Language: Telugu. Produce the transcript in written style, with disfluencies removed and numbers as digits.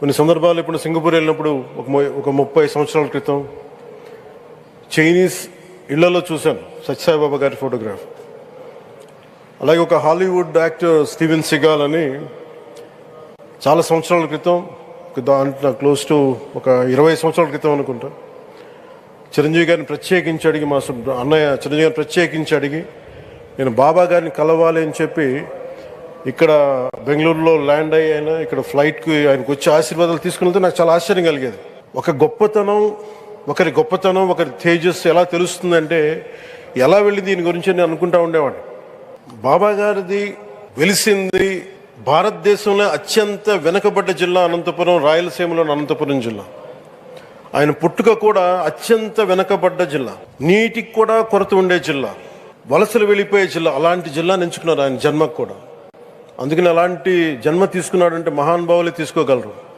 కొన్ని సందర్భాలు ఇప్పుడు సింగపూర్ వెళ్ళినప్పుడు ఒక 30 సంవత్సరాల క్రితం చైనీస్ ఇళ్లలో చూశాను సత్యసాయిబాబా గారి ఫోటోగ్రాఫ్. అలాగే ఒక హాలీవుడ్ యాక్టర్ స్టీవెన్ సిగాల్ అని చాలా సంవత్సరాల క్రితం, క్లోజ్ టు ఒక 20 సంవత్సరాల క్రితం అనుకుంటా, చిరంజీవి గారిని ప్రత్యేకించి అడిగి, మా అన్నయ్య చిరంజీవి గారిని ప్రత్యేకించి అడిగి నేను బాబా గారిని కలవాలి అని చెప్పి ఇక్కడ బెంగళూరులో ల్యాండ్ అయినా ఇక్కడ ఫ్లైట్కి ఆయనకు వచ్చి ఆశీర్వాదాలు తీసుకుని నాకు చాలా ఆశ్చర్యం కలిగేది. ఒకరి గొప్పతనం ఒకరి తేజస్సు ఎలా తెలుస్తుందంటే ఎలా వెళ్ళి దీని గురించి నేను అనుకుంటా ఉండేవాడిని. బాబా గారిది వెలిసింది భారతదేశంలో అత్యంత వెనుకబడ్డ జిల్లా అనంతపురం, రాయలసీమలోని అనంతపురం జిల్లా. ఆయన పుట్టుక కూడా అత్యంత వెనుకబడ్డ జిల్లా, నీటికి కూడా కొరత ఉండే జిల్లా, వలసలు వెళ్ళిపోయే జిల్లా. అలాంటి జిల్లాని ఎంచుకున్నారు ఆయన జన్మకు కూడా. అందుకని అలాంటి జన్మ తీసుకున్నాడంటే మహానుభావులే తీసుకోగలరు.